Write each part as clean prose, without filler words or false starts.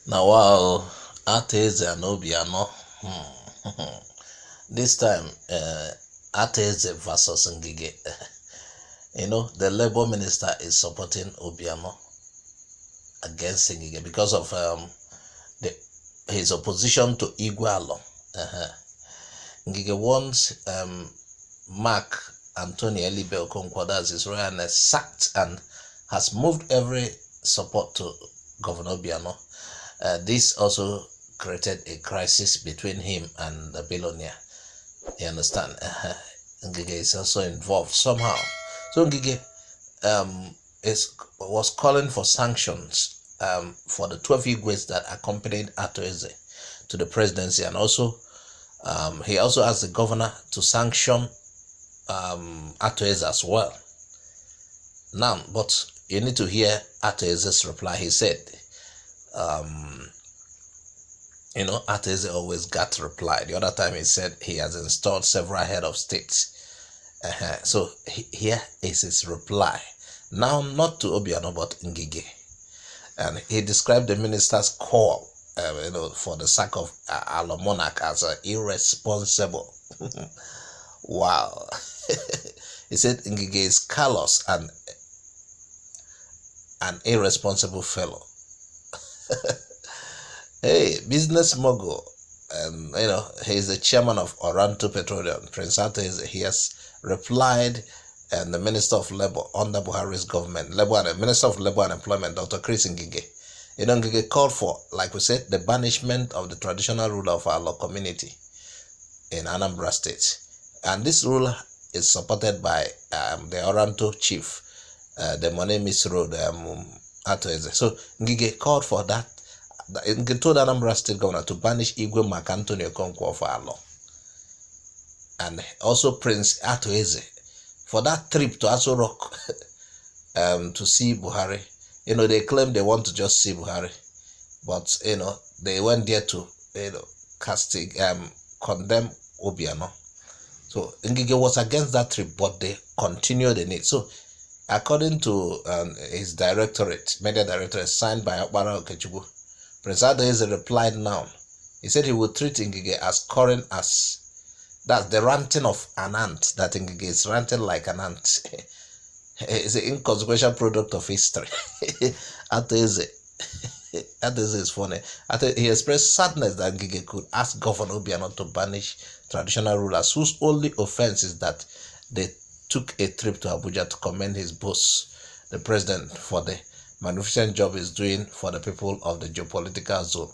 Now, while Ate and Obiano, this time, Ate versus Ngige. The Labour minister is supporting Obiano against Ngige because of his opposition to Igualo. Ngige wants Mark Anthony Elibe Okonkwo, that's His Royal Highness, sacked and has moved every support to Governor Obiano. This also created a crisis between him and the billionaire. You understand? Ngige is also involved somehow. So Ngige was calling for sanctions for the 12 Igwes that accompanied Atoeze to the presidency, and also he also asked the governor to sanction Atoeze as well. Now, but you need to hear Atoeze's reply. He said, Atoeze always got reply. The other time he said he has installed several head of states. So here is his reply. Now, not to Obiano, but Ngige. And he described the minister's call, for the sack of Alo Monarch as irresponsible. Wow. He said Ngige is callous and an irresponsible fellow. Hey, business mogul. He's the chairman of Oranto Petroleum. Prince Atoeze, he has replied, and the Minister of Labour under Buhari's government, Minister of Labour and Employment, Dr. Chris Ngige. Ngige called for, like we said, the banishment of the traditional ruler of our community in Anambra State. And this rule is supported by the Oranto chief, the Monemis Road, Atoeze. So Ngige called for that. Ngige told Anambra State governor to banish Igwe Mark Anthony Okonkwo for Alo. And also Prince Atoeze for that trip to Aso Rock to see Buhari. They claim they want to just see Buhari, but they went there to condemn Obiano. So Ngige was against that trip, but they continued in it. So according to his directorate, media directorate, signed by Okpara Okechukwu, Prince Atoeze replied now. He said he would treat Ngige as current as that's the ranting of an ant, that Ngige is ranting like an ant. It's an inconsequential product of history. Atoeze is funny. He expressed sadness that Ngige could ask Governor Obiano to banish traditional rulers whose only offense is that they took a trip to Abuja to commend his boss, the president, for the magnificent job he's doing for the people of the geopolitical zone.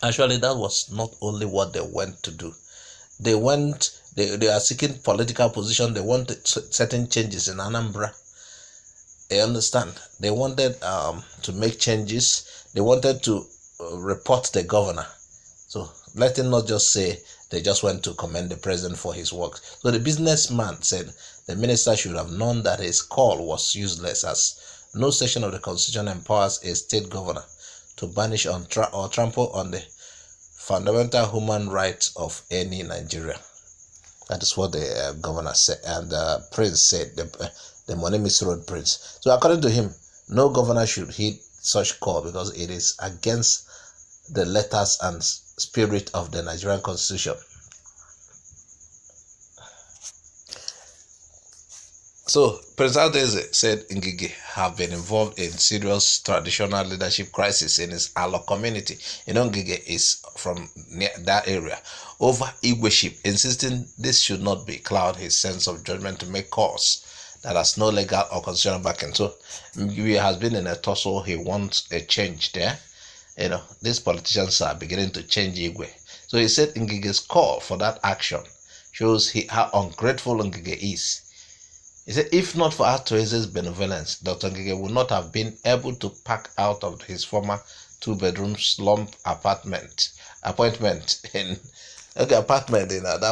Actually, that was not only what they went to do. They are seeking political position. They wanted certain changes in Anambra. You understand? They wanted to make changes. They wanted to report the governor. So let him not just say they just went to commend the president for his work. So the businessman said the minister should have known that his call was useless, as no section of the constitution empowers a state governor to banish or trample on the fundamental human rights of any Nigerian. That is what the governor said, and the prince said, the Monemis Road prince. So according to him, no governor should heed such call because it is against the letters and spirit of the Nigerian constitution. So Prince Atoeze said Ngige have been involved in serious traditional leadership crisis in his Alo community. Ngige is from near that area over Igweship, insisting this should not be cloud his sense of judgment to make calls that has no legal or constitutional backing. So Ngige has been in a tussle. He wants a change there. These politicians are beginning to change Igwe. So he said Ngige's call for that action shows how ungrateful Ngige is. He said if not for Atoeze's benevolence, Dr. Ngige would not have been able to pack out of his former 2-bedroom slump apartment that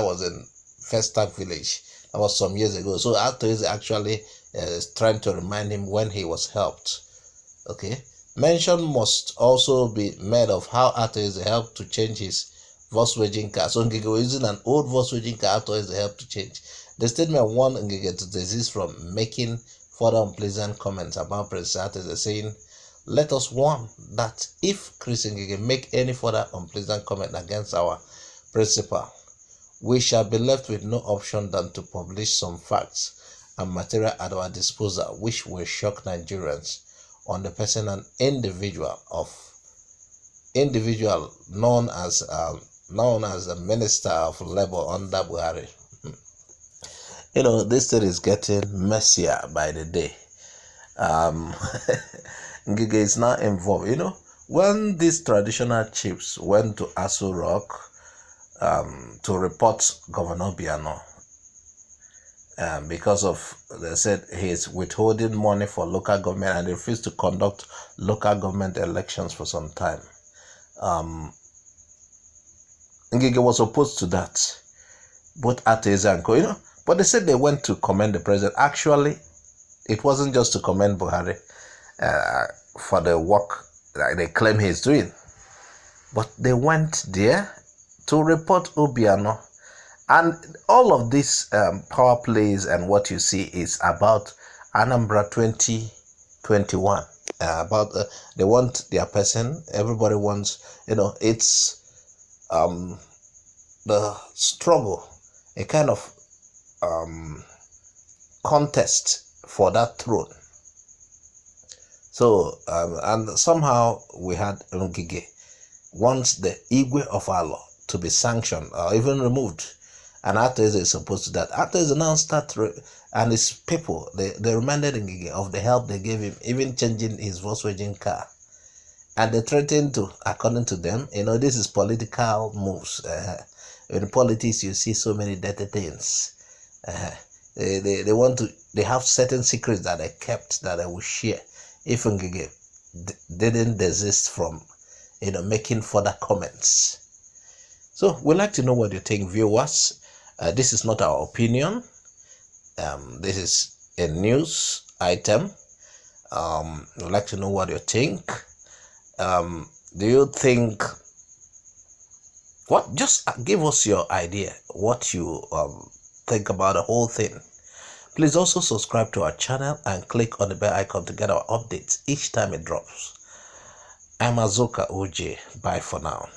was in Festac Village. That was some years ago. So Atoeze actually is trying to remind him when he was helped. Okay. Mention must also be made of how Atoeze helped to change his Volkswagen car. So Ngige was using an old Volkswagen car Atoeze helped to change. The statement warned Ngige to desist from making further unpleasant comments about Prince Atoeze, saying let us warn that if Chris Ngige make any further unpleasant comment against our principal, we shall be left with no option than to publish some facts and material at our disposal which will shock Nigerians on the person and individual known as a minister of labor under Buhari. This thing is getting messier by the day. Ngige is now involved. When these traditional chiefs went to Aso Rock to report Governor Obiano, because they said he is withholding money for local government and refused to conduct local government elections for some time. Ngige was opposed to that, both Ates and Co. But they said they went to commend the president. Actually, it wasn't just to commend Buhari for the work that they claim he's doing, but they went there to report Obiano. And all of this power plays and what you see is about Anambra 2021. They want their person. Everybody wants, it's the struggle, a kind of contest for that throne. So, and somehow we had Ngige wants the Igwe of our law to be sanctioned or even removed. And Ates is supposed to that. Ates announced that, and his people, they reminded Ngige of the help they gave him, even changing his Volkswagen car. And they threatened to, according to them, this is political moves. In politics, you see so many dirty things. They have certain secrets that they kept that they will share if Ngige didn't desist from, making further comments. So we'd like to know what you think, viewers. This is not our opinion. This is a news item. We'd like to know what you think. Do you think, just give us your idea, what you think about the whole thing. Please also subscribe to our channel and click on the bell icon to get our updates each time it drops. I'm Azoka OJ. Bye for now.